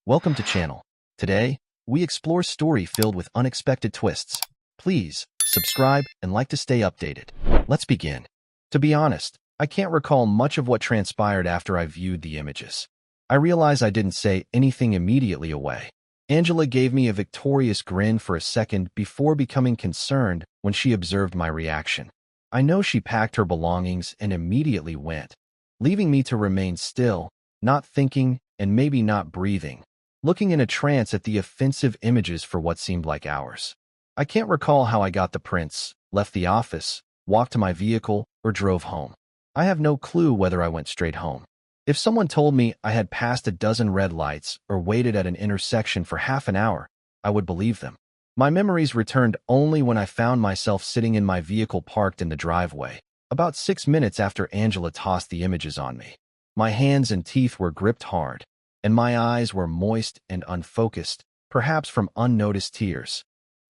Welcome to channel. Today, we explore story filled with unexpected twists. Please, subscribe and like to stay updated. Let's begin. To be honest, I can't recall much of what transpired after I viewed the images. I realize I didn't say anything immediately away. Angela gave me a victorious grin for a second before becoming concerned when she observed my reaction. I know she packed her belongings and immediately went, leaving me to remain still, not thinking and maybe not breathing, looking in a trance at the offensive images for what seemed like hours. I can't recall how I got the prints, left the office, walked to my vehicle, or drove home. I have no clue whether I went straight home. If someone told me I had passed a dozen red lights or waited at an intersection for half an hour, I would believe them. My memories returned only when I found myself sitting in my vehicle parked in the driveway, about 6 minutes after Angela tossed the images on me. My hands and teeth were gripped hard, and my eyes were moist and unfocused, perhaps from unnoticed tears.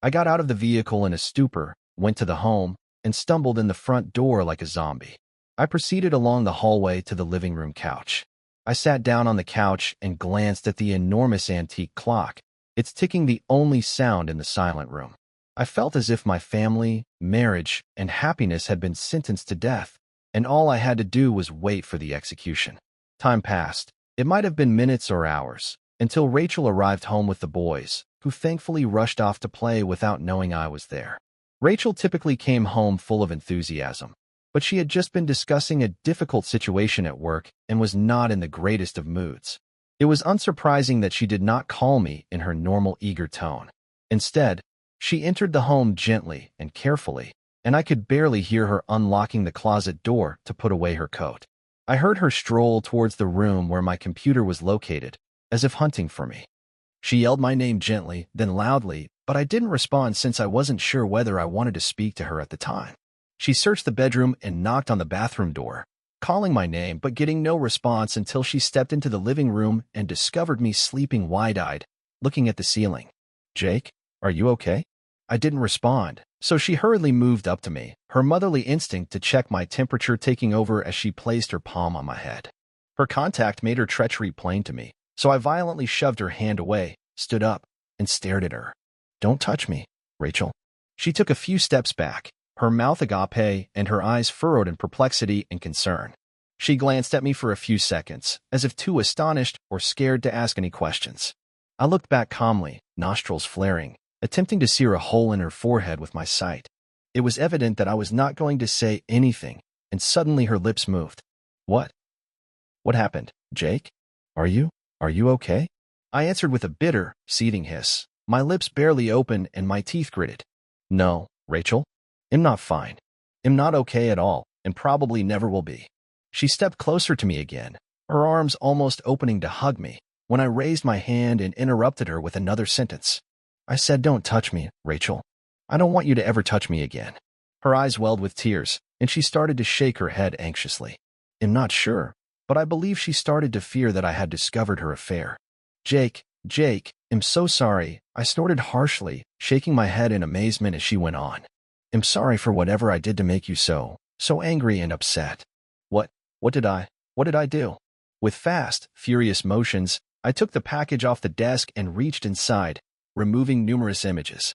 I got out of the vehicle in a stupor, went to the home, and stumbled in the front door like a zombie. I proceeded along the hallway to the living room couch. I sat down on the couch and glanced at the enormous antique clock, its ticking the only sound in the silent room. I felt as if my family, marriage, and happiness had been sentenced to death, and all I had to do was wait for the execution. Time passed. It might have been minutes or hours, until Rachel arrived home with the boys, who thankfully rushed off to play without knowing I was there. Rachel typically came home full of enthusiasm, but she had just been discussing a difficult situation at work and was not in the greatest of moods. It was unsurprising that she did not call me in her normal eager tone. Instead, she entered the home gently and carefully, and I could barely hear her unlocking the closet door to put away her coat. I heard her stroll towards the room where my computer was located, as if hunting for me. She yelled my name gently, then loudly, but I didn't respond since I wasn't sure whether I wanted to speak to her at the time. She searched the bedroom and knocked on the bathroom door, calling my name but getting no response until she stepped into the living room and discovered me sleeping wide-eyed, looking at the ceiling. "Jake, are you okay?" I didn't respond, so she hurriedly moved up to me, her motherly instinct to check my temperature taking over as she placed her palm on my head. Her contact made her treachery plain to me, so I violently shoved her hand away, stood up, and stared at her. "Don't touch me, Rachel." She took a few steps back, her mouth agape and her eyes furrowed in perplexity and concern. She glanced at me for a few seconds, as if too astonished or scared to ask any questions. I looked back calmly, nostrils flaring, attempting to sear a hole in her forehead with my sight. It was evident that I was not going to say anything, and suddenly her lips moved. "What? What happened, Jake? Are you okay?" I answered with a bitter, seething hiss, my lips barely open and my teeth gritted. "No, Rachel. I'm not fine. I'm not okay at all, and probably never will be." She stepped closer to me again, her arms almost opening to hug me, when I raised my hand and interrupted her with another sentence. "I said don't touch me, Rachel. I don't want you to ever touch me again." Her eyes welled with tears, and she started to shake her head anxiously. I'm not sure, but I believe she started to fear that I had discovered her affair. Jake, I'm so sorry," I snorted harshly, shaking my head in amazement as she went on. "I'm sorry for whatever I did to make you so angry and upset." What did I do?" With fast, furious motions, I took the package off the desk and reached inside, removing numerous images.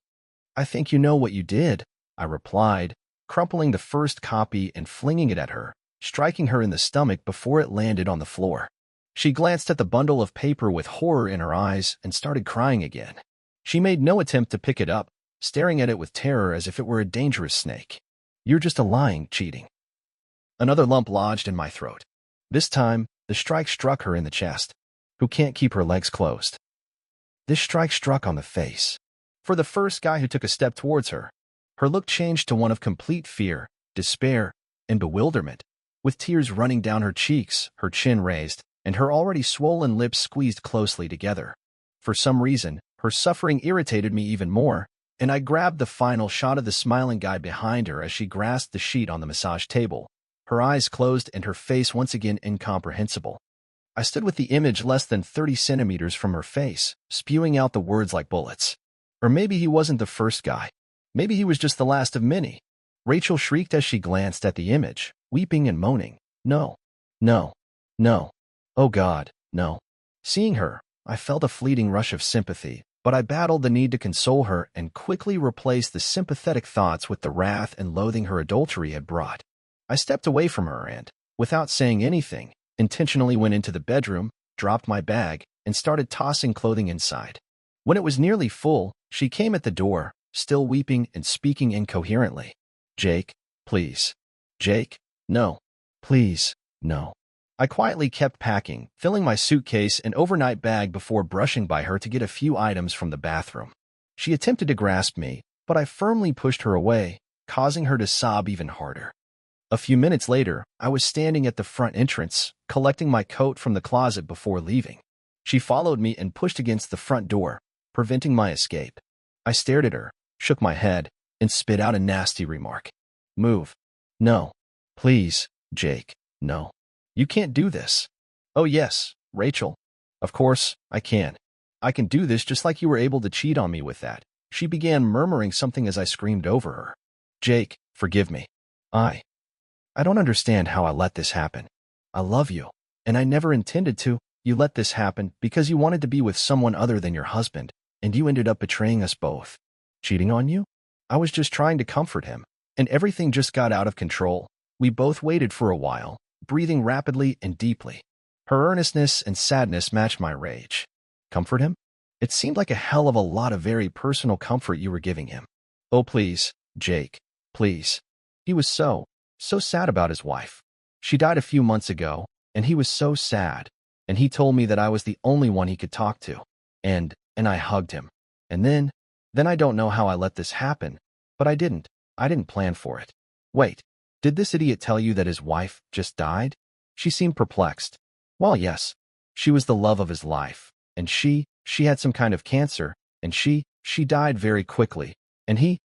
"I think you know what you did," I replied, crumpling the first copy and flinging it at her, striking her in the stomach before it landed on the floor. She glanced at the bundle of paper with horror in her eyes and started crying again. She made no attempt to pick it up, staring at it with terror as if it were a dangerous snake. "You're just a lying, cheating." Another lump lodged in my throat. This time, the strike struck her in the chest. Who can't keep her legs closed? This strike struck on the face. For the first guy who took a step towards her, her look changed to one of complete fear, despair, and bewilderment, with tears running down her cheeks, her chin raised, and her already swollen lips squeezed closely together. For some reason, her suffering irritated me even more, and I grabbed the final shot of the smiling guy behind her as she grasped the sheet on the massage table, her eyes closed and her face once again incomprehensible. I stood with the image less than 30 centimeters from her face, spewing out the words like bullets. Or maybe he wasn't the first guy. Maybe he was just the last of many. Rachel shrieked as she glanced at the image, weeping and moaning. "No, no, no. Oh God, no." Seeing her, I felt a fleeting rush of sympathy, but I battled the need to console her and quickly replaced the sympathetic thoughts with the wrath and loathing her adultery had brought. I stepped away from her and, without saying anything, intentionally went into the bedroom, dropped my bag, and started tossing clothing inside. When it was nearly full, she came at the door, still weeping and speaking incoherently. "Jake, please. Jake, no. Please, no." I quietly kept packing, filling my suitcase and overnight bag before brushing by her to get a few items from the bathroom. She attempted to grasp me, but I firmly pushed her away, causing her to sob even harder. A few minutes later, I was standing at the front entrance, collecting my coat from the closet before leaving. She followed me and pushed against the front door, preventing my escape. I stared at her, shook my head, and spit out a nasty remark. "Move. No. Please, Jake, no. You can't do this." "Oh yes, Rachel. Of course, I can. I can do this just like you were able to cheat on me with that." She began murmuring something as I screamed over her. "Jake, forgive me. I don't understand how I let this happen. I love you, and I never intended to. You let this happen because you wanted to be with someone other than your husband, and you ended up betraying us both. Cheating on you? I was just trying to comfort him, and everything just got out of control. We both waited for a while, breathing rapidly and deeply. Her earnestness and sadness matched my rage. Comfort him? It seemed like a hell of a lot of very personal comfort you were giving him. Oh, please, Jake, please. He was so sad about his wife. She died a few months ago, and he was so sad, and he told me that I was the only one he could talk to. And I hugged him. And then I don't know how I let this happen, but I didn't plan for it. Wait, did this idiot tell you that his wife just died? She seemed perplexed. Well, yes, she was the love of his life, and she had some kind of cancer, and she died very quickly, and he.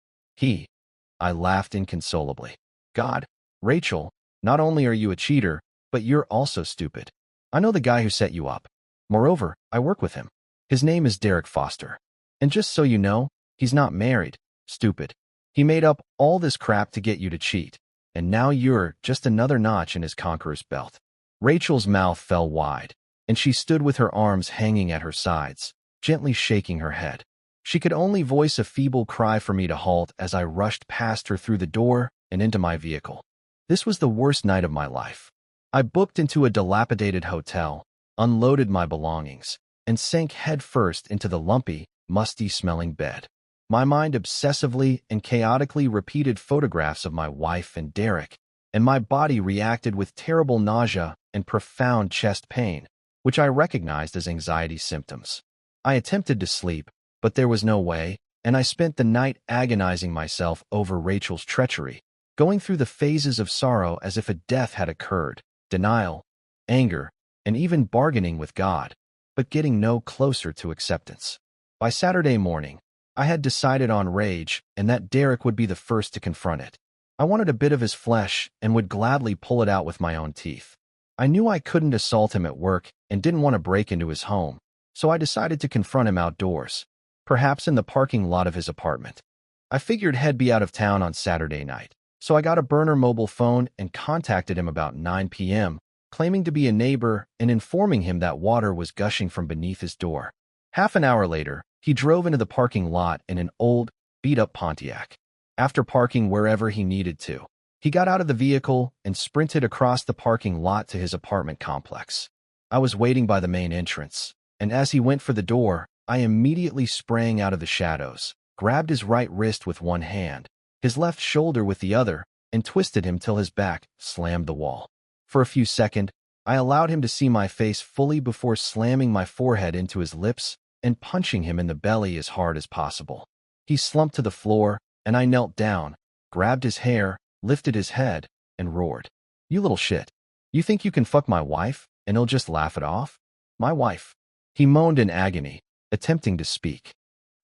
I laughed inconsolably. God, Rachel, not only are you a cheater, but you're also stupid. I know the guy who set you up. Moreover, I work with him. His name is Derek Foster. And just so you know, he's not married. Stupid. He made up all this crap to get you to cheat, and now you're just another notch in his conqueror's belt." Rachel's mouth fell wide, and she stood with her arms hanging at her sides, gently shaking her head. She could only voice a feeble cry for me to halt as I rushed past her through the door and into my vehicle. This was the worst night of my life. I booked into a dilapidated hotel, unloaded my belongings, and sank headfirst into the lumpy, musty-smelling bed. My mind obsessively and chaotically repeated photographs of my wife and Derek, and my body reacted with terrible nausea and profound chest pain, which I recognized as anxiety symptoms. I attempted to sleep, but there was no way, and I spent the night agonizing myself over Rachel's treachery, going through the phases of sorrow as if a death had occurred, denial, anger, and even bargaining with God, but getting no closer to acceptance. By Saturday morning, I had decided on rage and that Derek would be the first to confront it. I wanted a bit of his flesh and would gladly pull it out with my own teeth. I knew I couldn't assault him at work and didn't want to break into his home, so I decided to confront him outdoors, perhaps in the parking lot of his apartment. I figured he'd be out of town on Saturday night, so I got a burner mobile phone and contacted him about 9 p.m., claiming to be a neighbor and informing him that water was gushing from beneath his door. Half an hour later, he drove into the parking lot in an old, beat-up Pontiac. After parking wherever he needed to, he got out of the vehicle and sprinted across the parking lot to his apartment complex. I was waiting by the main entrance, and as he went for the door, I immediately sprang out of the shadows, grabbed his right wrist with one hand, his left shoulder with the other, and twisted him till his back slammed the wall. For a few seconds, I allowed him to see my face fully before slamming my forehead into his lips and punching him in the belly as hard as possible. He slumped to the floor, and I knelt down, grabbed his hair, lifted his head, and roared, "You little shit. You think you can fuck my wife, and he'll just laugh it off? My wife." He moaned in agony, attempting to speak.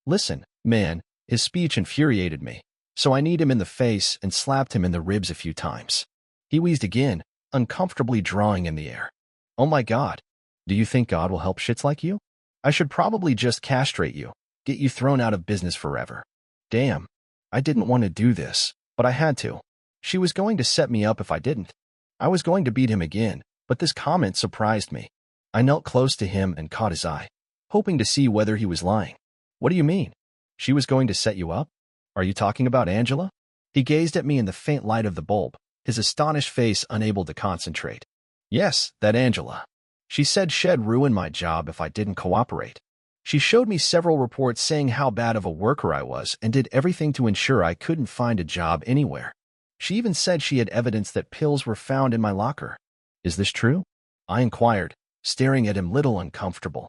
"Listen, man," his speech infuriated me, so I kneed him in the face and slapped him in the ribs a few times. He wheezed again, uncomfortably drawing in the air. "Oh my God. Do you think God will help shits like you? I should probably just castrate you, get you thrown out of business forever." Damn, I didn't want to do this, but I had to. She was going to set me up if I didn't. I was going to beat him again, but this comment surprised me. I knelt close to him and caught his eye. hoping to see whether he was lying. What do you mean? She was going to set you up? Are you talking about Angela? He gazed at me in the faint light of the bulb, his astonished face unable to concentrate. Yes, that Angela. She said she'd ruin my job if I didn't cooperate. She showed me several reports saying how bad of a worker I was and did everything to ensure I couldn't find a job anywhere. She even said she had evidence that pills were found in my locker. Is this true? I inquired, staring at him little uncomfortable.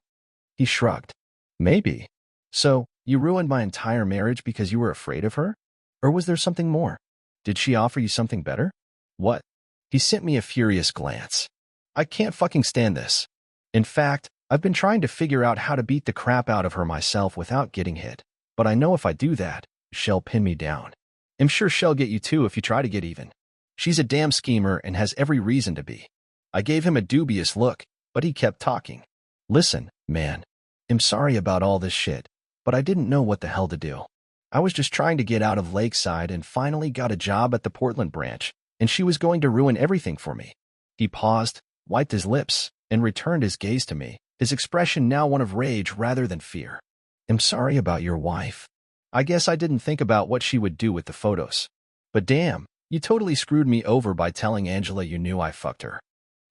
He shrugged. Maybe. So, you ruined my entire marriage because you were afraid of her? Or was there something more? Did she offer you something better? What? He sent me a furious glance. I can't fucking stand this. In fact, I've been trying to figure out how to beat the crap out of her myself without getting hit. But I know if I do that, she'll pin me down. I'm sure she'll get you too if you try to get even. She's a damn schemer and has every reason to be. I gave him a dubious look, but he kept talking. Listen, man. I'm sorry about all this shit, but I didn't know what the hell to do. I was just trying to get out of Lakeside and finally got a job at the Portland branch, and she was going to ruin everything for me. He paused, wiped his lips, and returned his gaze to me, his expression now one of rage rather than fear. I'm sorry about your wife. I guess I didn't think about what she would do with the photos. But damn, you totally screwed me over by telling Angela you knew I fucked her.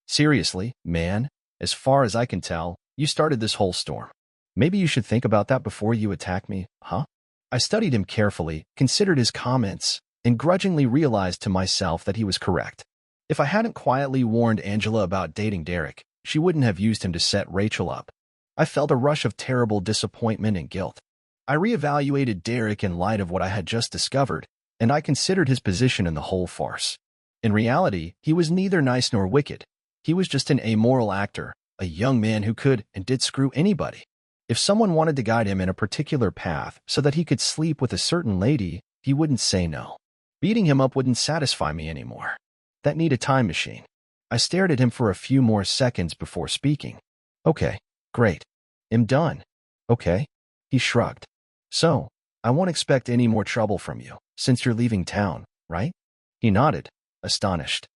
Seriously, man, as far as I can tell, you started this whole storm. Maybe you should think about that before you attack me, huh? I studied him carefully, considered his comments, and grudgingly realized to myself that he was correct. If I hadn't quietly warned Angela about dating Derek, she wouldn't have used him to set Rachel up. I felt a rush of terrible disappointment and guilt. I reevaluated Derek in light of what I had just discovered, and I considered his position in the whole farce. In reality, he was neither nice nor wicked. He was just an amoral actor, a young man who could and did screw anybody. If someone wanted to guide him in a particular path so that he could sleep with a certain lady, he wouldn't say no. Beating him up wouldn't satisfy me anymore. That need a time machine. I stared at him for a few more seconds before speaking. Okay, great. I'm done. Okay? He shrugged. So, I won't expect any more trouble from you, since you're leaving town, right? He nodded, astonished.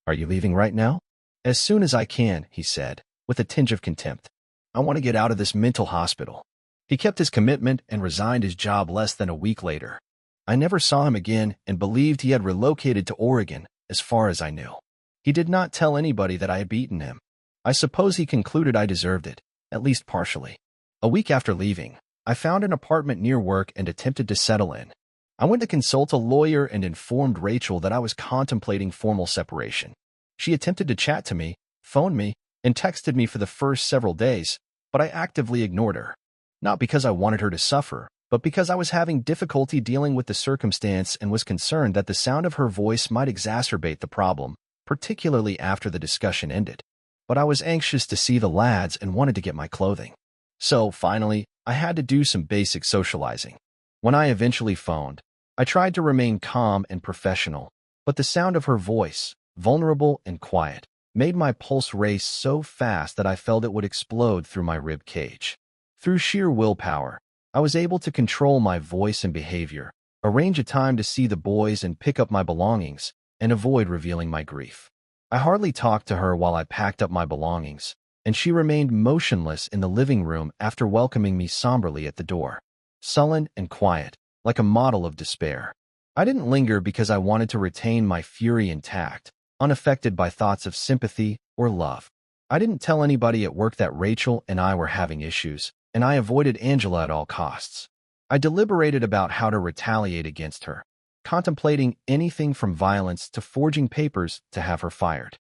Are you leaving right now? As soon as I can, he said, with a tinge of contempt. I want to get out of this mental hospital. He kept his commitment and resigned his job less than a week later. I never saw him again and believed he had relocated to Oregon, as far as I knew. He did not tell anybody that I had beaten him. I suppose he concluded I deserved it, at least partially. A week after leaving, I found an apartment near work and attempted to settle in. I went to consult a lawyer and informed Rachel that I was contemplating formal separation. She attempted to chat to me, phoned me, and texted me for the first several days, but I actively ignored her. Not because I wanted her to suffer, but because I was having difficulty dealing with the circumstance and was concerned that the sound of her voice might exacerbate the problem, particularly after the discussion ended. But I was anxious to see the lads and wanted to get my clothing. So, finally, I had to do some basic socializing. When I eventually phoned, I tried to remain calm and professional, but the sound of her voice, vulnerable and quiet, made my pulse race so fast that I felt it would explode through my rib cage. Through sheer willpower, I was able to control my voice and behavior, arrange a time to see the boys and pick up my belongings, and avoid revealing my grief. I hardly talked to her while I packed up my belongings, and she remained motionless in the living room after welcoming me somberly at the door, sullen and quiet, like a model of despair. I didn't linger because I wanted to retain my fury intact, unaffected by thoughts of sympathy or love. I didn't tell anybody at work that Rachel and I were having issues, and I avoided Angela at all costs. I deliberated about how to retaliate against her, contemplating anything from violence to forging papers to have her fired.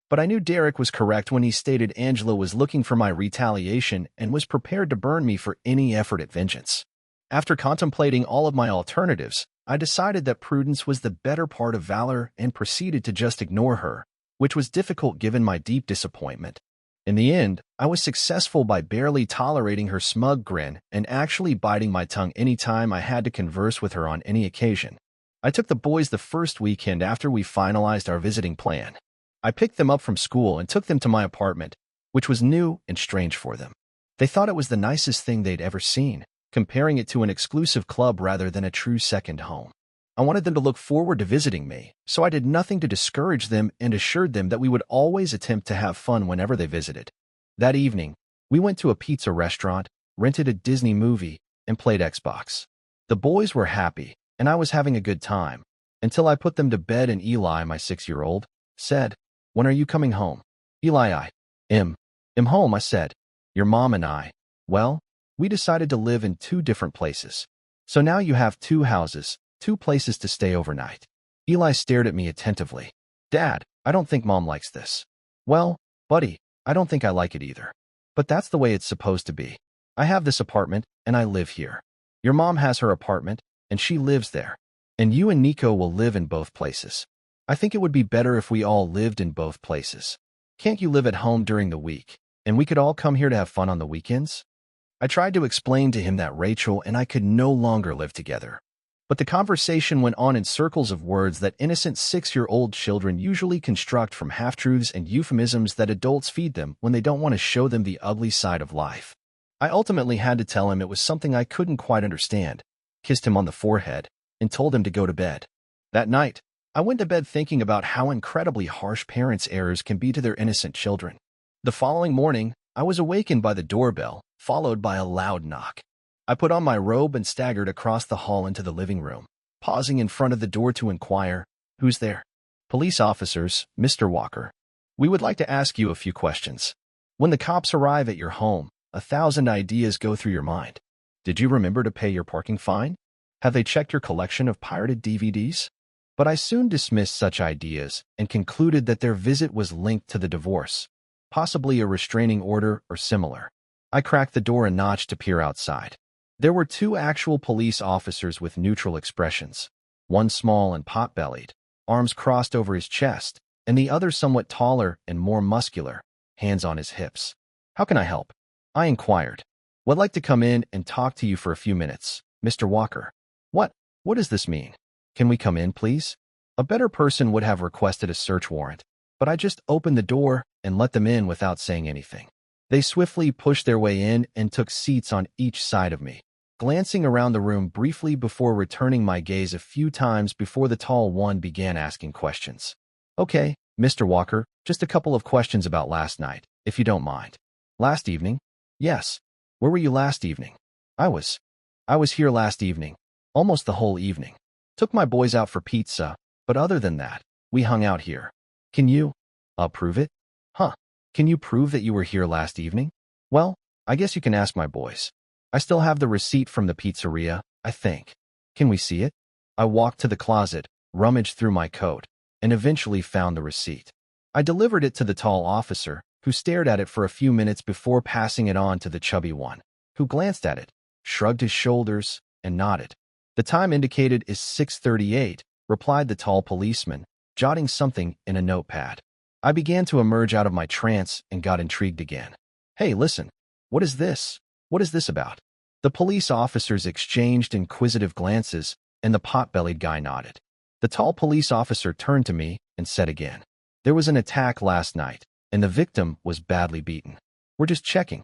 But I knew Derek was correct when he stated Angela was looking for my retaliation and was prepared to burn me for any effort at vengeance. After contemplating all of my alternatives, I decided that prudence was the better part of valor and proceeded to just ignore her, which was difficult given my deep disappointment. In the end, I was successful by barely tolerating her smug grin and actually biting my tongue any time I had to converse with her on any occasion. I took the boys the first weekend after we finalized our visiting plan. I picked them up from school and took them to my apartment, which was new and strange for them. They thought it was the nicest thing they'd ever seen, comparing it to an exclusive club rather than a true second home. I wanted them to look forward to visiting me, so I did nothing to discourage them and assured them that we would always attempt to have fun whenever they visited. That evening, we went to a pizza restaurant, rented a Disney movie, and played Xbox. The boys were happy, and I was having a good time, until I put them to bed and Eli, my 6-year-old, said, "When are you coming home?" Eli, I am home, I said. Your mom and I, well, we decided to live in 2 different places. So now you have 2 houses, 2 places to stay overnight. Eli stared at me attentively. Dad, I don't think Mom likes this. Well, buddy, I don't think I like it either. But that's the way it's supposed to be. I have this apartment, and I live here. Your mom has her apartment, and she lives there. And you and Nico will live in both places. I think it would be better if we all lived in both places. Can't you live at home during the week, and we could all come here to have fun on the weekends? I tried to explain to him that Rachel and I could no longer live together. But the conversation went on in circles of words that innocent 6-year-old children usually construct from half-truths and euphemisms that adults feed them when they don't want to show them the ugly side of life. I ultimately had to tell him it was something I couldn't quite understand, kissed him on the forehead, and told him to go to bed. That night, I went to bed thinking about how incredibly harsh parents' errors can be to their innocent children. The following morning, I was awakened by the doorbell, followed by a loud knock. I put on my robe and staggered across the hall into the living room, pausing in front of the door to inquire, "Who's there?" "Police officers, Mr. Walker. We would like to ask you a few questions." When the cops arrive at your home, 1,000 ideas go through your mind. Did you remember to pay your parking fine? Have they checked your collection of pirated DVDs? But I soon dismissed such ideas and concluded that their visit was linked to the divorce, possibly a restraining order or similar. I cracked the door a notch to peer outside. There were 2 actual police officers with neutral expressions, one small and pot-bellied, arms crossed over his chest, and the other somewhat taller and more muscular, hands on his hips. "How can I help?" I inquired. "Would like to come in and talk to you for a few minutes, Mr. Walker." What does this mean? "Can we come in, please?" A better person would have requested a search warrant, but I just opened the door and let them in without saying anything. They swiftly pushed their way in and took seats on each side of me, glancing around the room briefly before returning my gaze a few times before the tall one began asking questions. "Okay, Mr. Walker, just a couple of questions about last night, if you don't mind." "Last evening?" "Yes. Where were you last evening?" I was here last evening, almost the whole evening. Took my boys out for pizza, but other than that, we hung out here." "Can you, prove it?" "Huh. Can you prove that you were here last evening?" "Well, I guess you can ask my boys. I still have the receipt from the pizzeria, I think." "Can we see it?" I walked to the closet, rummaged through my coat, and eventually found the receipt. I delivered it to the tall officer, who stared at it for a few minutes before passing it on to the chubby one, who glanced at it, shrugged his shoulders, and nodded. "The time indicated is 6:38, replied the tall policeman, jotting something in a notepad. I began to emerge out of my trance and got intrigued again. "Hey, listen. What is this? What is this about?" The police officers exchanged inquisitive glances, and the pot-bellied guy nodded. The tall police officer turned to me and said again, "There was an attack last night, and the victim was badly beaten. We're just checking."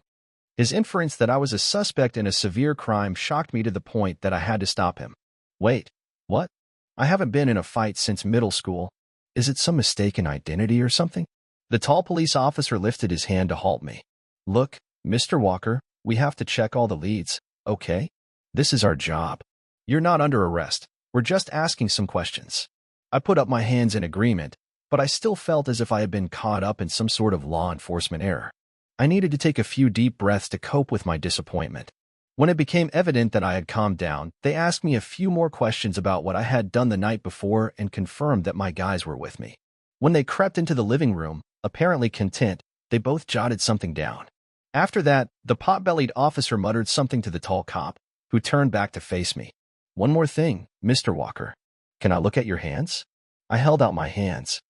His inference that I was a suspect in a severe crime shocked me to the point that I had to stop him. "Wait, what? I haven't been in a fight since middle school. Is it some mistaken identity or something?" The tall police officer lifted his hand to halt me. "Look, Mr. Walker, we have to check all the leads, okay? This is our job. You're not under arrest. We're just asking some questions." I put up my hands in agreement, but I still felt as if I had been caught up in some sort of law enforcement error. I needed to take a few deep breaths to cope with my disappointment. When it became evident that I had calmed down, they asked me a few more questions about what I had done the night before and confirmed that my guys were with me. When they crept into the living room, apparently content, they both jotted something down. After that, the pot-bellied officer muttered something to the tall cop, who turned back to face me. "One more thing, Mr. Walker. Can I look at your hands?" I held out my hands.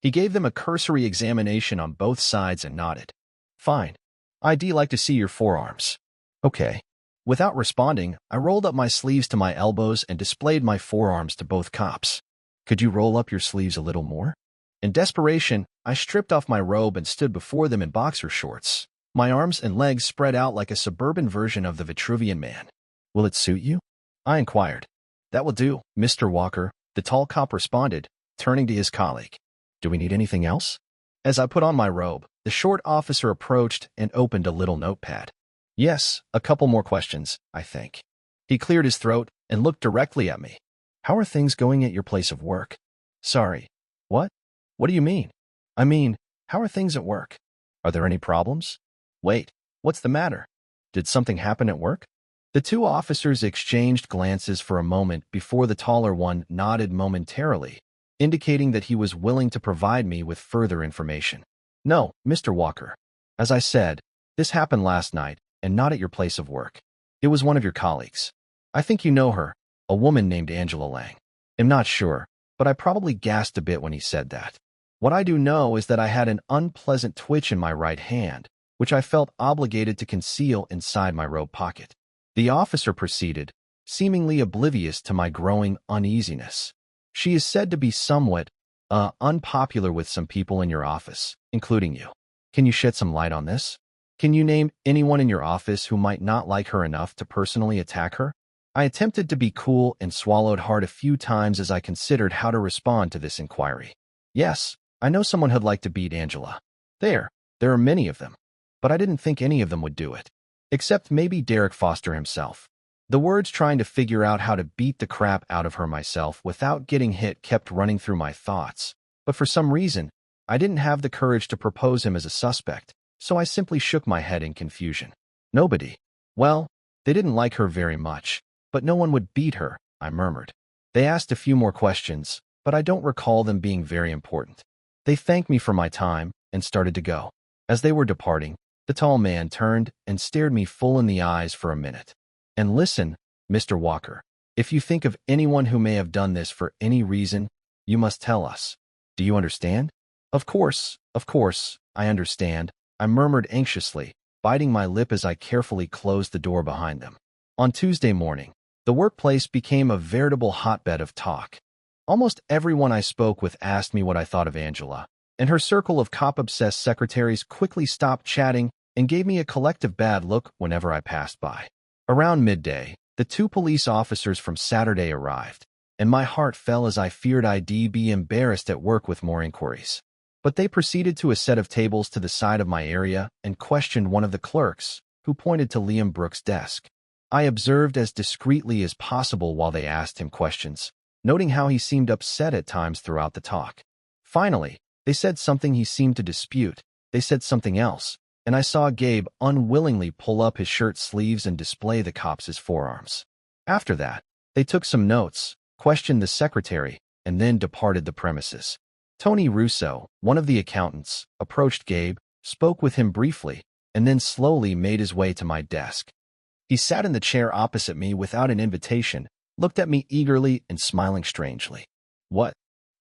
He gave them a cursory examination on both sides and nodded. "Fine. I'd like to see your forearms." "Okay." Without responding, I rolled up my sleeves to my elbows and displayed my forearms to both cops. "Could you roll up your sleeves a little more?" In desperation, I stripped off my robe and stood before them in boxer shorts, my arms and legs spread out like a suburban version of the Vitruvian Man. "Will it suit you?" I inquired. "That will do, Mr. Walker," the tall cop responded, turning to his colleague. "Do we need anything else?" As I put on my robe, the short officer approached and opened a little notepad. Yes, a couple more questions, I think. He cleared his throat and looked directly at me. How are things going at your place of work? Sorry. What? What do you mean? I mean, how are things at work? Are there any problems? Wait, what's the matter? Did something happen at work? The two officers exchanged glances for a moment before the taller one nodded momentarily, indicating that he was willing to provide me with further information. No, Mr. Walker. As I said, this happened last night and not at your place of work. It was one of your colleagues. I think you know her, a woman named Angela Lang. I'm not sure, but I probably gasped a bit when he said that. What I do know is that I had an unpleasant twitch in my right hand, which I felt obligated to conceal inside my robe pocket. The officer proceeded, seemingly oblivious to my growing uneasiness. She is said to be somewhat, unpopular with some people in your office, including you. Can you shed some light on this? Can you name anyone in your office who might not like her enough to personally attack her? I attempted to be cool and swallowed hard a few times as I considered how to respond to this inquiry. Yes, I know someone who'd like to beat Angela. There are many of them. But I didn't think any of them would do it. Except maybe Derek Foster himself. The words trying to figure out how to beat the crap out of her myself without getting hit kept running through my thoughts. But for some reason, I didn't have the courage to propose him as a suspect, so I simply shook my head in confusion. Nobody. Well, they didn't like her very much, but no one would beat her, I murmured. They asked a few more questions, but I don't recall them being very important. They thanked me for my time and started to go. As they were departing, the tall man turned and stared me full in the eyes for a minute. And listen, Mr. Walker, if you think of anyone who may have done this for any reason, you must tell us. Do you understand? Of course, I understand, I murmured anxiously, biting my lip as I carefully closed the door behind them. On Tuesday morning, the workplace became a veritable hotbed of talk. Almost everyone I spoke with asked me what I thought of Angela, and her circle of cop-obsessed secretaries quickly stopped chatting and gave me a collective bad look whenever I passed by. Around midday, the two police officers from Saturday arrived, and my heart fell as I feared I'd be embarrassed at work with more inquiries. But they proceeded to a set of tables to the side of my area and questioned one of the clerks, who pointed to Liam Brooks' desk. I observed as discreetly as possible while they asked him questions, noting how he seemed upset at times throughout the talk. Finally, they said something he seemed to dispute. They said something else, and I saw Gabe unwillingly pull up his shirt sleeves and display the cops' forearms. After that, they took some notes, questioned the secretary, and then departed the premises. Tony Russo, one of the accountants, approached Gabe, spoke with him briefly, and then slowly made his way to my desk. He sat in the chair opposite me without an invitation, looked at me eagerly and smiling strangely. What?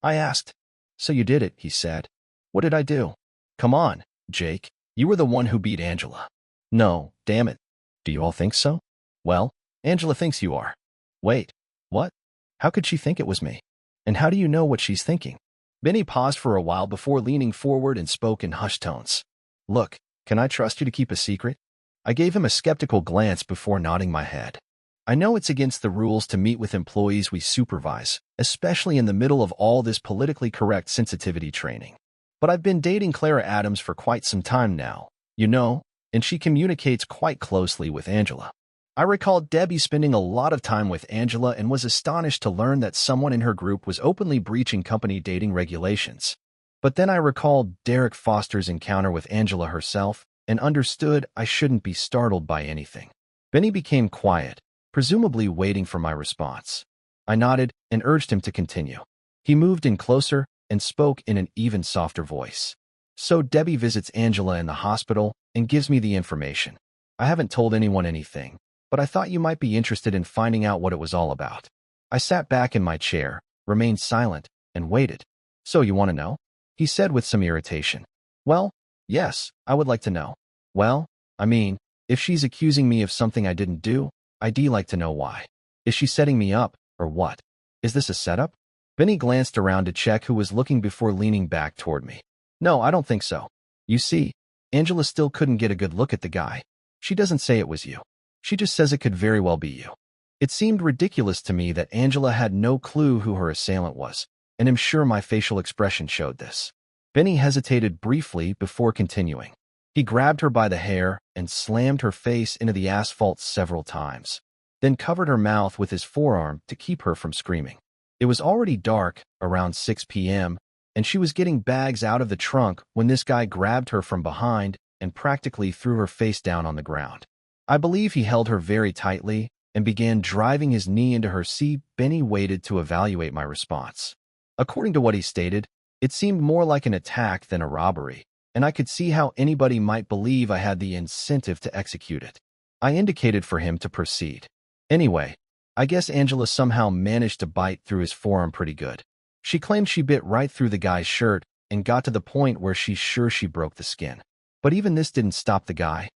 I asked. So you did it, he said. What did I do? Come on, Jake. You were the one who beat Angela. No, damn it. Do you all think so? Well, Angela thinks you are. Wait, what? How could she think it was me? And how do you know what she's thinking? Benny paused for a while before leaning forward and spoke in hushed tones. Look, can I trust you to keep a secret? I gave him a skeptical glance before nodding my head. I know it's against the rules to meet with employees we supervise, especially in the middle of all this politically correct sensitivity training. But I've been dating Clara Adams for quite some time now, you know, and she communicates quite closely with Angela. I recall Debbie spending a lot of time with Angela and was astonished to learn that someone in her group was openly breaching company dating regulations. But then I recalled Derek Foster's encounter with Angela herself and understood I shouldn't be startled by anything. Benny became quiet, presumably waiting for my response. I nodded and urged him to continue. He moved in closer and spoke in an even softer voice. So Debbie visits Angela in the hospital and gives me the information. I haven't told anyone anything, but I thought you might be interested in finding out what it was all about. I sat back in my chair, remained silent, and waited. So you want to know? He said with some irritation. Well, yes, I would like to know. Well, I mean, if she's accusing me of something I didn't do, I'd like to know why. Is she setting me up, or what? Is this a setup? Benny glanced around to check who was looking before leaning back toward me. No, I don't think so. You see, Angela still couldn't get a good look at the guy. She doesn't say it was you. She just says it could very well be you. It seemed ridiculous to me that Angela had no clue who her assailant was, and I'm sure my facial expression showed this. Benny hesitated briefly before continuing. He grabbed her by the hair and slammed her face into the asphalt several times, then covered her mouth with his forearm to keep her from screaming. It was already dark, around 6 p.m., and she was getting bags out of the trunk when this guy grabbed her from behind and practically threw her face down on the ground. I believe he held her very tightly and began driving his knee into her seat. Benny waited to evaluate my response. According to what he stated, it seemed more like an attack than a robbery, and I could see how anybody might believe I had the incentive to execute it. I indicated for him to proceed. Anyway, I guess Angela somehow managed to bite through his forearm pretty good. She claimed she bit right through the guy's shirt and got to the point where she's sure she broke the skin. But even this didn't stop the guy.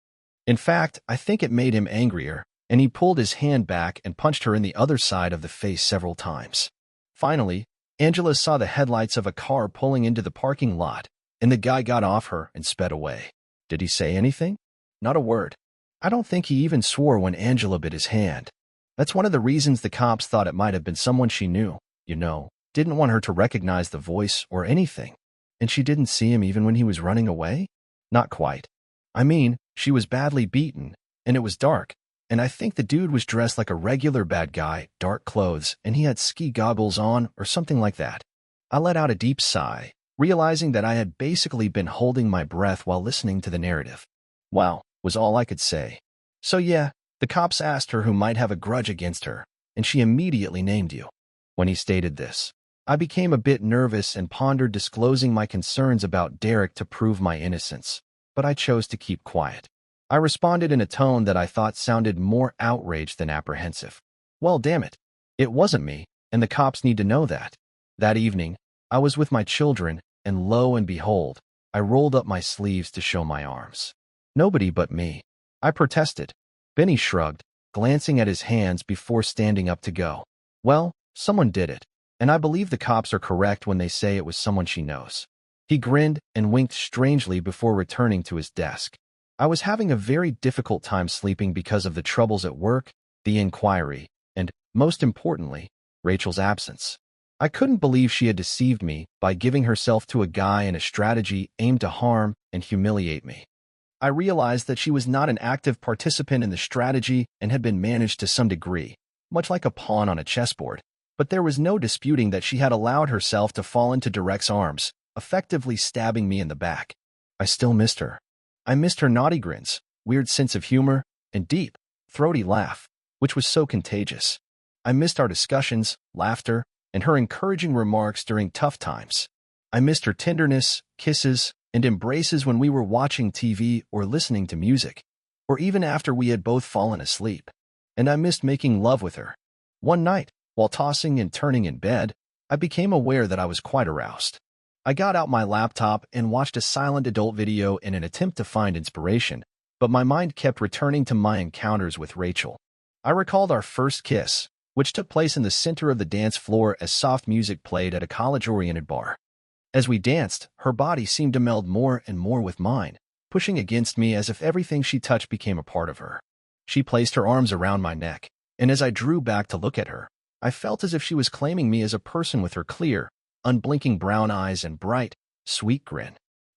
In fact, I think it made him angrier, and he pulled his hand back and punched her in the other side of the face several times. Finally, Angela saw the headlights of a car pulling into the parking lot, and the guy got off her and sped away. Did he say anything? Not a word. I don't think he even swore when Angela bit his hand. That's one of the reasons the cops thought it might have been someone she knew, didn't want her to recognize the voice or anything. And she didn't see him even when he was running away? Not quite. I mean, she was badly beaten, and it was dark, and I think the dude was dressed like a regular bad guy, dark clothes, and he had ski goggles on or something like that. I let out a deep sigh, realizing that I had basically been holding my breath while listening to the narrative. Wow, was all I could say. So yeah, the cops asked her who might have a grudge against her, and she immediately named you. When he stated this, I became a bit nervous and pondered disclosing my concerns about Derek to prove my innocence, but I chose to keep quiet. I responded in a tone that I thought sounded more outraged than apprehensive. Well, damn it. It wasn't me, and the cops need to know that. That evening, I was with my children, and lo and behold, I rolled up my sleeves to show my arms. Nobody but me. I protested. Benny shrugged, glancing at his hands before standing up to go. Well, someone did it, and I believe the cops are correct when they say it was someone she knows. He grinned and winked strangely before returning to his desk. I was having a very difficult time sleeping because of the troubles at work, the inquiry, and, most importantly, Rachel's absence. I couldn't believe she had deceived me by giving herself to a guy in a strategy aimed to harm and humiliate me. I realized that she was not an active participant in the strategy and had been managed to some degree, much like a pawn on a chessboard, but there was no disputing that she had allowed herself to fall into Derek's arms, effectively stabbing me in the back. I still missed her. I missed her naughty grins, weird sense of humor, and deep, throaty laugh, which was so contagious. I missed our discussions, laughter, and her encouraging remarks during tough times. I missed her tenderness, kisses, and embraces when we were watching TV or listening to music, or even after we had both fallen asleep. And I missed making love with her. One night, while tossing and turning in bed, I became aware that I was quite aroused. I got out my laptop and watched a silent adult video in an attempt to find inspiration, but my mind kept returning to my encounters with Rachel. I recalled our first kiss, which took place in the center of the dance floor as soft music played at a college-oriented bar. As we danced, her body seemed to meld more and more with mine, pushing against me as if everything she touched became a part of her. She placed her arms around my neck, and as I drew back to look at her, I felt as if she was claiming me as a person with her clear, unblinking brown eyes and bright, sweet grin.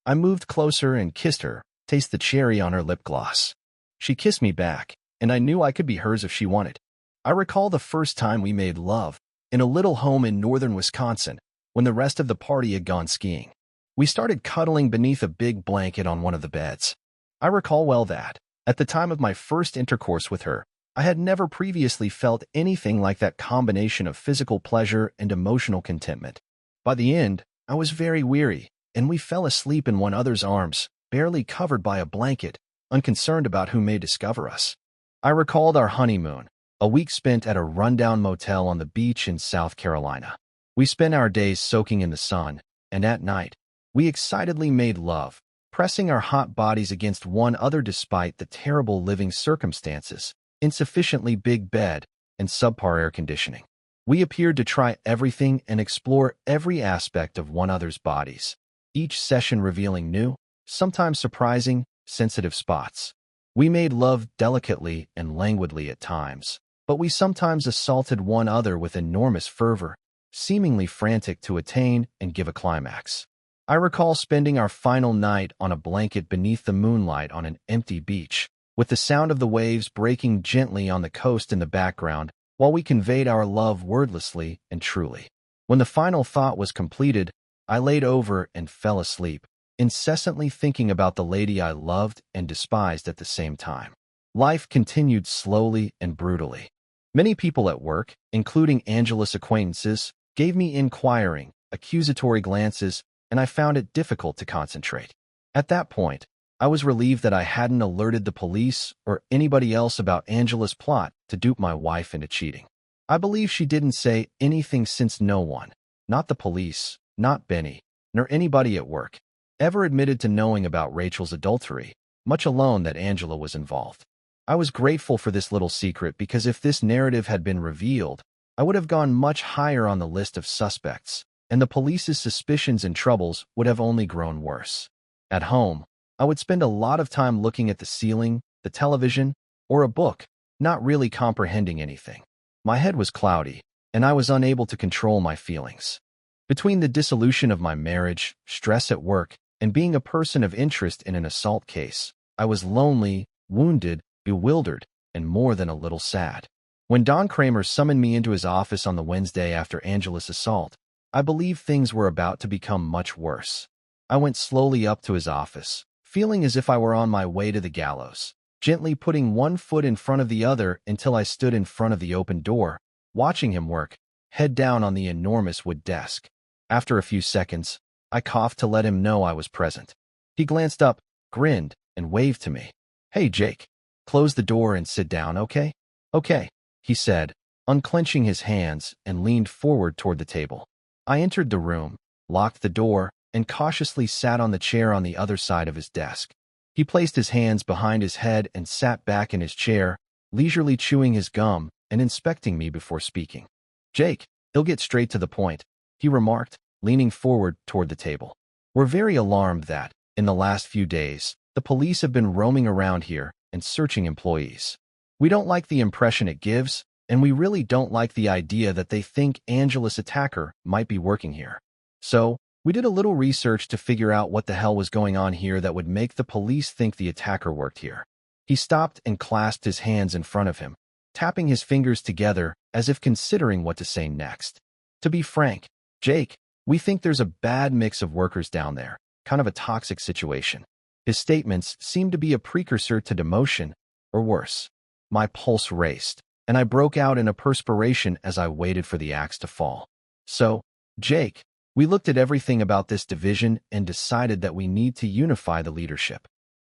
I moved closer and kissed her, taste the cherry on her lip gloss. She kissed me back, and I knew I could be hers if she wanted. I recall the first time we made love, in a little home in northern Wisconsin, when the rest of the party had gone skiing. We started cuddling beneath a big blanket on one of the beds. I recall well that, at the time of my first intercourse with her, I had never previously felt anything like that combination of physical pleasure and emotional contentment. By the end, I was very weary, and we fell asleep in one another's arms, barely covered by a blanket, unconcerned about who may discover us. I recalled our honeymoon, a week spent at a rundown motel on the beach in South Carolina. We spent our days soaking in the sun, and at night, we excitedly made love, pressing our hot bodies against one another despite the terrible living circumstances, insufficiently big bed, and subpar air conditioning. We appeared to try everything and explore every aspect of one another's bodies, each session revealing new, sometimes surprising, sensitive spots. We made love delicately and languidly at times, but we sometimes assaulted one another with enormous fervor, seemingly frantic to attain and give a climax. I recall spending our final night on a blanket beneath the moonlight on an empty beach, with the sound of the waves breaking gently on the coast in the background, while we conveyed our love wordlessly and truly. When the final thought was completed, I laid over and fell asleep, incessantly thinking about the lady I loved and despised at the same time. Life continued slowly and brutally. Many people at work, including Angela's acquaintances, gave me inquiring, accusatory glances, and I found it difficult to concentrate. At that point, I was relieved that I hadn't alerted the police or anybody else about Angela's plot to dupe my wife into cheating. I believe she didn't say anything since no one, not the police, not Benny, nor anybody at work, ever admitted to knowing about Rachel's adultery, much alone that Angela was involved. I was grateful for this little secret because if this narrative had been revealed, I would have gone much higher on the list of suspects, and the police's suspicions and troubles would have only grown worse. At home, I would spend a lot of time looking at the ceiling, the television, or a book, not really comprehending anything. My head was cloudy, and I was unable to control my feelings. Between the dissolution of my marriage, stress at work, and being a person of interest in an assault case, I was lonely, wounded, bewildered, and more than a little sad. When Don Kramer summoned me into his office on the Wednesday after Angela's assault, I believed things were about to become much worse. I went slowly up to his office, feeling as if I were on my way to the gallows, gently putting one foot in front of the other until I stood in front of the open door, watching him work, head down on the enormous wood desk. After a few seconds, I coughed to let him know I was present. He glanced up, grinned, and waved to me. "Hey, Jake. Close the door and sit down, okay?" "Okay," he said, unclenching his hands and leaned forward toward the table. I entered the room, locked the door, and cautiously sat on the chair on the other side of his desk. He placed his hands behind his head and sat back in his chair, leisurely chewing his gum and inspecting me before speaking. "Jake, he'll get straight to the point," he remarked, leaning forward toward the table. "We're very alarmed that, in the last few days, the police have been roaming around here and searching employees. We don't like the impression it gives, and we really don't like the idea that they think Angela's attacker might be working here. So, we did a little research to figure out what the hell was going on here that would make the police think the attacker worked here." He stopped and clasped his hands in front of him, tapping his fingers together as if considering what to say next. "To be frank, Jake, we think there's a bad mix of workers down there, kind of a toxic situation." His statements seemed to be a precursor to demotion, or worse. My pulse raced, and I broke out in a perspiration as I waited for the axe to fall. "So, Jake, we looked at everything about this division and decided that we need to unify the leadership.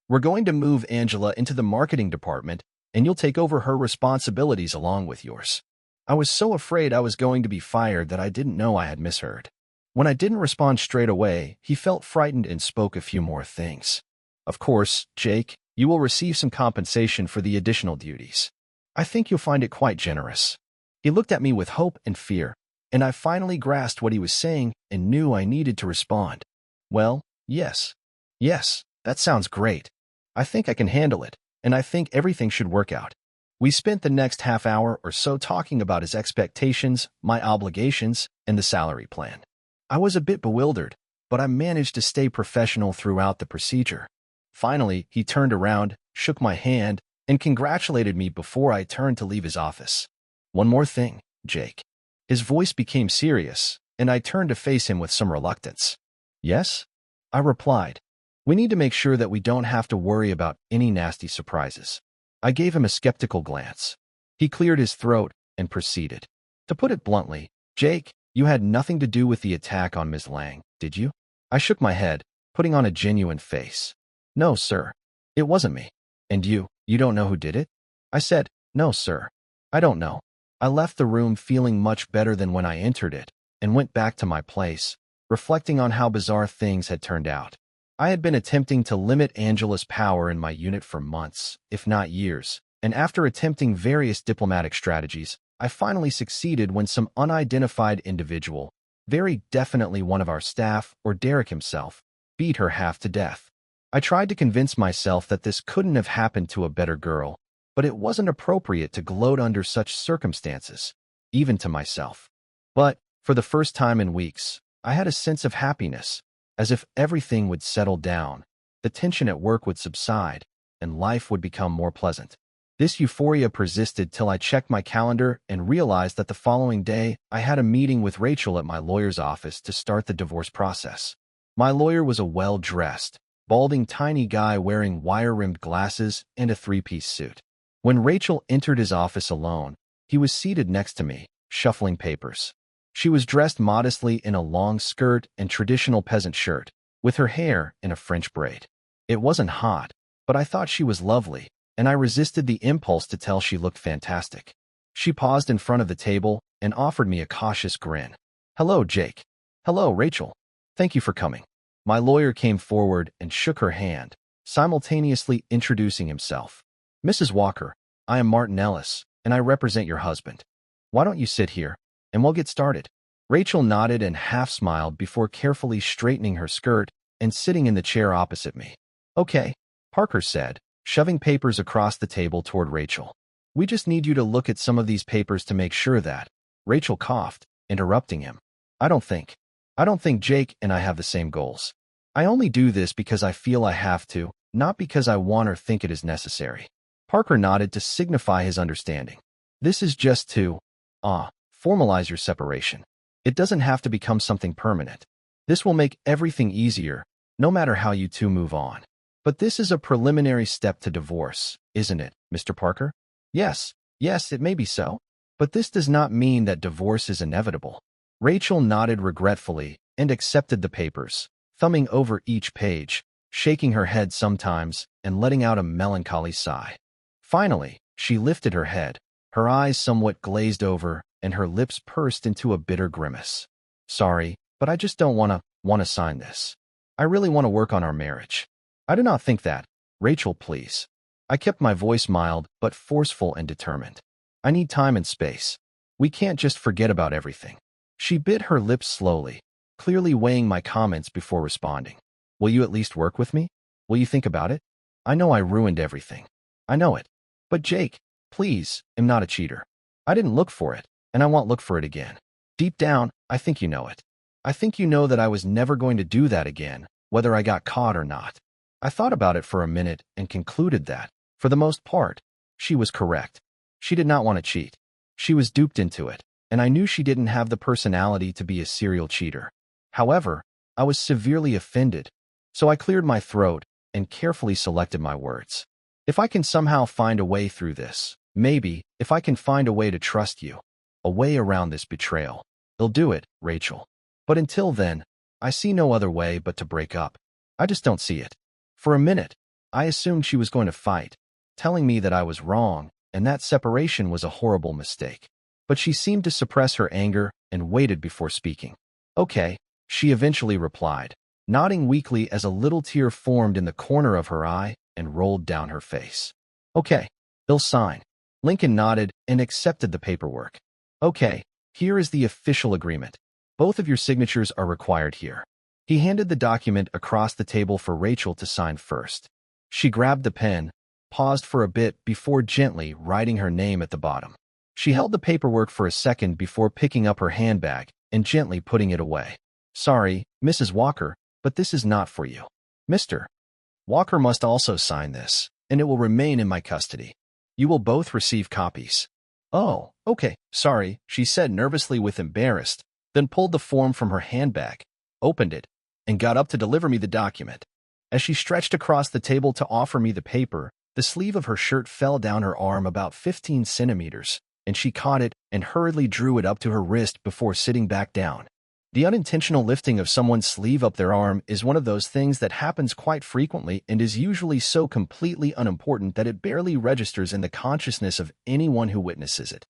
We're going to move Angela into the marketing department, and you'll take over her responsibilities along with yours." I was so afraid I was going to be fired that I didn't know I had misheard. When I didn't respond straight away, he felt frightened and spoke a few more things. "Of course, Jake, you will receive some compensation for the additional duties. I think you'll find it quite generous." He looked at me with hope and fear, and I finally grasped what he was saying and knew I needed to respond. "Well, yes. Yes, that sounds great. I think I can handle it, and I think everything should work out." We spent the next half hour or so talking about his expectations, my obligations, and the salary plan. I was a bit bewildered, but I managed to stay professional throughout the procedure. Finally, he turned around, shook my hand, and congratulated me before I turned to leave his office. "One more thing, Jake." His voice became serious, and I turned to face him with some reluctance. "Yes?" I replied. "We need to make sure that we don't have to worry about any nasty surprises." I gave him a skeptical glance. He cleared his throat and proceeded. "To put it bluntly, Jake, you had nothing to do with the attack on Ms. Lang, did you?" I shook my head, putting on a genuine face. "No, sir. It wasn't me." "And you don't know who did it?" I said, "No, sir. I don't know." I left the room feeling much better than when I entered it, and went back to my place, reflecting on how bizarre things had turned out. I had been attempting to limit Angela's power in my unit for months, if not years, and after attempting various diplomatic strategies, I finally succeeded when some unidentified individual, very definitely one of our staff or Derek himself, beat her half to death. I tried to convince myself that this couldn't have happened to a better girl, but it wasn't appropriate to gloat under such circumstances, even to myself. But, for the first time in weeks, I had a sense of happiness, as if everything would settle down, the tension at work would subside, and life would become more pleasant. This euphoria persisted till I checked my calendar and realized that the following day I had a meeting with Rachel at my lawyer's office to start the divorce process. My lawyer was a well-dressed, balding tiny guy wearing wire-rimmed glasses and a three-piece suit. When Rachel entered his office alone, he was seated next to me, shuffling papers. She was dressed modestly in a long skirt and traditional peasant shirt, with her hair in a French braid. It wasn't hot, but I thought she was lovely, and I resisted the impulse to tell she looked fantastic. She paused in front of the table and offered me a cautious grin. "Hello, Jake." "Hello, Rachel. Thank you for coming." My lawyer came forward and shook her hand, simultaneously introducing himself. "Mrs. Walker, I am Martin Ellis, and I represent your husband. Why don't you sit here, and we'll get started?" Rachel nodded and half-smiled before carefully straightening her skirt and sitting in the chair opposite me. "Okay," Parker said, shoving papers across the table toward Rachel. "We just need you to look at some of these papers to make sure that—" Rachel coughed, interrupting him. I don't think Jake and I have the same goals. I only do this because I feel I have to, not because I want or think it is necessary." Parker nodded to signify his understanding. "This is just to, formalize your separation. It doesn't have to become something permanent. This will make everything easier, no matter how you two move on. But this is a preliminary step to divorce, isn't it, Mr. Parker?" Yes, it may be so. But this does not mean that divorce is inevitable." Rachel nodded regretfully and accepted the papers, thumbing over each page, shaking her head sometimes and letting out a melancholy sigh. Finally, she lifted her head, her eyes somewhat glazed over and her lips pursed into a bitter grimace. "Sorry, but I just don't want to sign this. I really want to work on our marriage." "I do not think that. Rachel, please." I kept my voice mild but forceful and determined. "I need time and space. We can't just forget about everything." She bit her lips slowly, clearly weighing my comments before responding. "Will you at least work with me? Will you think about it? I know I ruined everything. I know it. But Jake, please, I'm not a cheater. I didn't look for it, and I won't look for it again. Deep down, I think you know it. I think you know that I was never going to do that again, whether I got caught or not." I thought about it for a minute and concluded that, for the most part, she was correct. She did not want to cheat. She was duped into it, and I knew she didn't have the personality to be a serial cheater. However, I was severely offended, so I cleared my throat and carefully selected my words. "If I can somehow find a way through this, maybe, if I can find a way to trust you, a way around this betrayal, I'll do it, Rachel. But until then, I see no other way but to break up. I just don't see it." For a minute, I assumed she was going to fight, telling me that I was wrong and that separation was a horrible mistake. But she seemed to suppress her anger and waited before speaking. "Okay," she eventually replied, nodding weakly as a little tear formed in the corner of her eye and rolled down her face. "Okay, they'll sign." Lincoln nodded and accepted the paperwork. "Okay, here is the official agreement. Both of your signatures are required here." He handed the document across the table for Rachel to sign first. She grabbed the pen, paused for a bit before gently writing her name at the bottom. She held the paperwork for a second before picking up her handbag and gently putting it away. "Sorry, Mrs. Walker, but this is not for you. Mr. Walker must also sign this, and it will remain in my custody. You will both receive copies." "Oh, okay, sorry," she said nervously with embarrassed, then pulled the form from her handbag, opened it, and got up to deliver me the document. As she stretched across the table to offer me the paper, the sleeve of her shirt fell down her arm about 15 centimeters, and she caught it and hurriedly drew it up to her wrist before sitting back down. The unintentional lifting of someone's sleeve up their arm is one of those things that happens quite frequently and is usually so completely unimportant that it barely registers in the consciousness of anyone who witnesses it.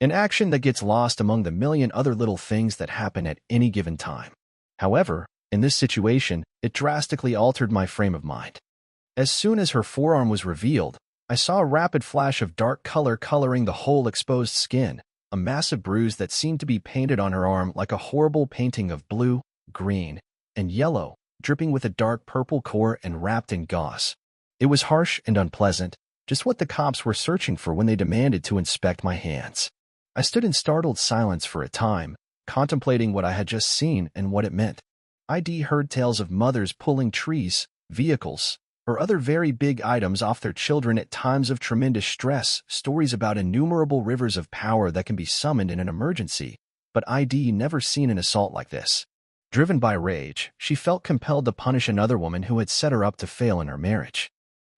An action that gets lost among the million other little things that happen at any given time. However, in this situation, it drastically altered my frame of mind. As soon as her forearm was revealed, I saw a rapid flash of dark color coloring the whole exposed skin, a massive bruise that seemed to be painted on her arm like a horrible painting of blue, green, and yellow, dripping with a dark purple core and wrapped in gauze. It was harsh and unpleasant, just what the cops were searching for when they demanded to inspect my hands. I stood in startled silence for a time, contemplating what I had just seen and what it meant. ID heard tales of mothers pulling trees, vehicles, or other very big items off their children at times of tremendous stress, stories about innumerable rivers of power that can be summoned in an emergency, but ID never seen an assault like this. Driven by rage, she felt compelled to punish another woman who had set her up to fail in her marriage.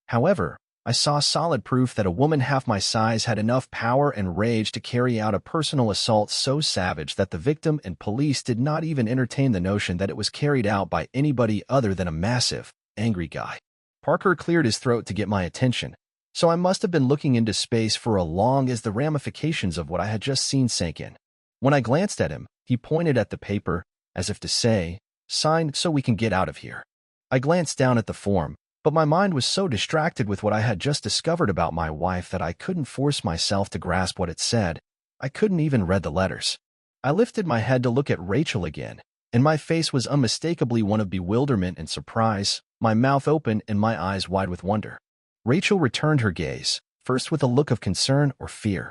However, I saw solid proof that a woman half my size had enough power and rage to carry out a personal assault so savage that the victim and police did not even entertain the notion that it was carried out by anybody other than a massive, angry guy. Parker cleared his throat to get my attention, so I must have been looking into space for as long as the ramifications of what I had just seen sank in. When I glanced at him, he pointed at the paper, as if to say, "Sign so we can get out of here." I glanced down at the form, but my mind was so distracted with what I had just discovered about my wife that I couldn't force myself to grasp what it said. I couldn't even read the letters. I lifted my head to look at Rachel again, and my face was unmistakably one of bewilderment and surprise, my mouth open and my eyes wide with wonder. Rachel returned her gaze, first with a look of concern or fear.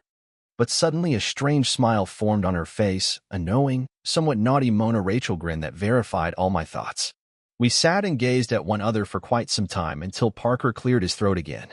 But suddenly a strange smile formed on her face, a knowing, somewhat naughty Mona Rachel grin that verified all my thoughts. We sat and gazed at one another for quite some time until Parker cleared his throat again.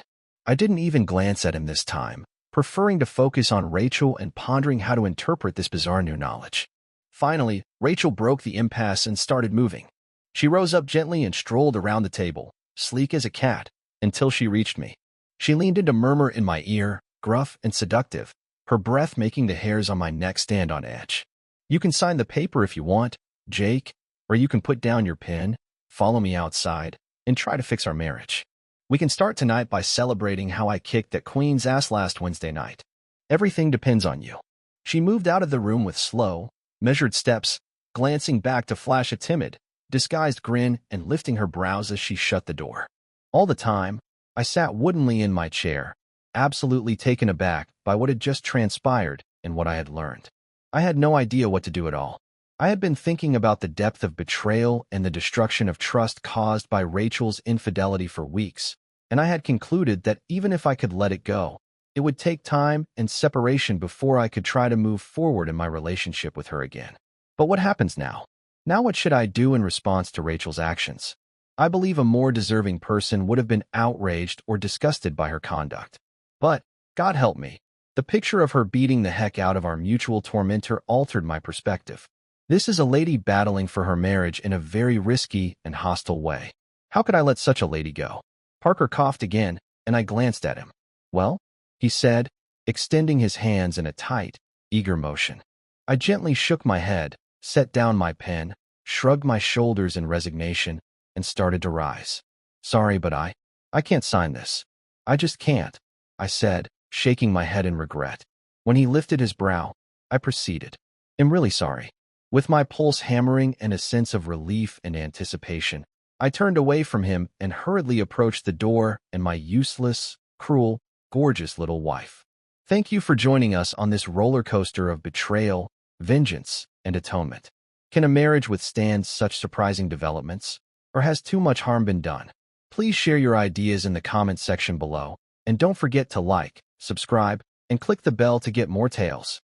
I didn't even glance at him this time, preferring to focus on Rachel and pondering how to interpret this bizarre new knowledge. Finally, Rachel broke the impasse and started moving. She rose up gently and strolled around the table, sleek as a cat, until she reached me. She leaned in to murmur in my ear, gruff and seductive, her breath making the hairs on my neck stand on edge. "You can sign the paper if you want, Jake, or you can put down your pen, follow me outside, and try to fix our marriage. We can start tonight by celebrating how I kicked that queen's ass last Wednesday night. Everything depends on you." She moved out of the room with slow, measured steps, glancing back to flash a timid, disguised grin and lifting her brows as she shut the door. All the time, I sat woodenly in my chair, absolutely taken aback by what had just transpired and what I had learned. I had no idea what to do at all. I had been thinking about the depth of betrayal and the destruction of trust caused by Rachel's infidelity for weeks, and I had concluded that even if I could let it go, it would take time and separation before I could try to move forward in my relationship with her again. But what happens now? Now what should I do in response to Rachel's actions? I believe a more deserving person would have been outraged or disgusted by her conduct. But, God help me, the picture of her beating the heck out of our mutual tormentor altered my perspective. This is a lady battling for her marriage in a very risky and hostile way. How could I let such a lady go? Parker coughed again, and I glanced at him. "Well?" he said, extending his hands in a tight, eager motion. I gently shook my head, set down my pen, shrugged my shoulders in resignation, and started to rise. "Sorry, but I can't sign this. I just can't," I said, shaking my head in regret. When he lifted his brow, I proceeded. "I'm really sorry." With my pulse hammering and a sense of relief and anticipation, I turned away from him and hurriedly approached the door and my useless, cruel, gorgeous little wife. Thank you for joining us on this roller coaster of betrayal, vengeance, and atonement. Can a marriage withstand such surprising developments, or has too much harm been done? Please share your ideas in the comments section below, and don't forget to like, subscribe, and click the bell to get more tales.